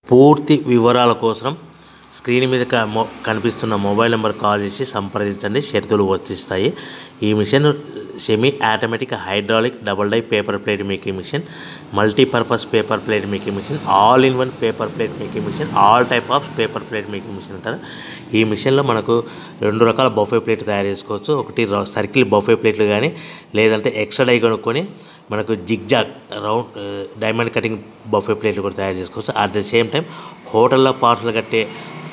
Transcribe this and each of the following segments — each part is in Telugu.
పూర్తి వివరాల కోసం స్క్రీన్ మీద కనిపిస్తున్న మొబైల్ నెంబర్ కాల్ చేసి సంప్రదించండి. షరతులు వర్తిస్తాయి. ఈ machine semi automatic hydraulic double die paper plate making machine, multipurpose paper plate making machine, all in one paper plate making machine, all type of paper plate making machine అంటారు. ఈ మిషన్లో మనకు 2 రకాల బఫే ప్లేట్లు తయారు చేసుకోవచ్చు. ఒకటి సర్కిల్ బఫే ప్లేట్లు కానీ, లేదంటే ఎక్స్ట్రా డై కొనుక్కొని మనకు zigzag round diamond cutting buffet ప్లేట్లు కూడా తయారు చేసుకోవచ్చు. అట్ ద సేమ్ టైం హోటల్లో పార్సల్ కట్టే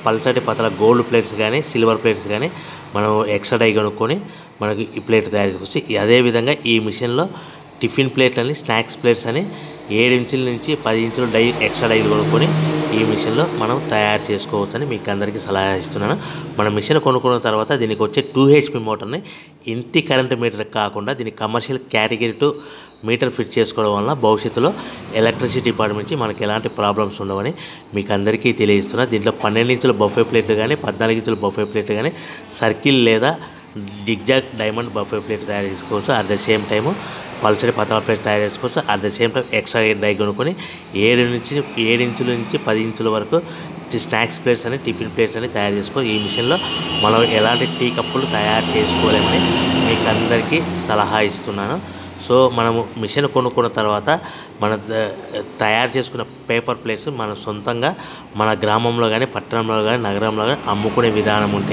పల్చటి పతల గోల్డ్ ప్లేట్స్ కానీ, సిల్వర్ ప్లేట్స్ కానీ మనం ఎక్స్ట్రా డై కొనుక్కొని మనకి ఈ ప్లేట్ తయారు చేసుకోవచ్చు. అదేవిధంగా ఈ మిషన్లో టిఫిన్ ప్లేట్లు అని, స్నాక్స్ ప్లేట్స్ అని 7 ఇంచుల నుంచి 10 ఇంచుల డై ఎక్స్ట్రా డైలు కొనుక్కొని ఈ మిషన్లో మనం తయారు చేసుకోవచ్చని మీకు అందరికీ సలహా ఇస్తున్నాను. మన మిషన్ కొనుక్కున్న తర్వాత దీనికి వచ్చే 2 HP మోటార్ని ఇంటి కరెంట్ మీటర్ కాకుండా దీనికి కమర్షియల్ కేటగిరీ 2 మీటర్ ఫిట్ చేసుకోవడం వల్ల భవిష్యత్తులో ఎలక్ట్రిసిటీ డిపార్ట్మెంట్ నుంచి మనకి ఎలాంటి ప్రాబ్లమ్స్ ఉండవని మీకు అందరికీ తెలియజేస్తున్నా. దీంట్లో 12 ఇంచుల బఫే ప్లేట్లు కానీ, 14 ఇంచుల బఫే ప్లేట్లు కానీ, సర్కిల్ లేదా జిగ్జాగ్ డైమండ్ బఫే ప్లేట్ తయారు చేసుకోవచ్చు. అట్ ద సేమ్ టైము పల్చడి పతల ప్లేట్ తయారు చేసుకోవచ్చు. At the same time extra die కొనుక్కొని 7 ఇంచుల నుంచి 10 ఇంచుల వరకు స్నాక్స్ ప్లేట్స్ అని, టిఫిన్ ప్లేట్స్ అని తయారు చేసుకో. ఈ మిషన్లో మనం ఎలాంటి టీ కప్పులు తయారు చేసుకోలేమని మీకు అందరికీ సలహా ఇస్తున్నాను. సో మనము మిషన్ కొనుక్కున్న తర్వాత మన తయారు చేసుకున్న పేపర్ ప్లేట్స్ మన సొంతంగా మన గ్రామంలో కానీ, పట్టణంలో కానీ, నగరంలో కానీ అమ్ముకునే విధానం ఉంటే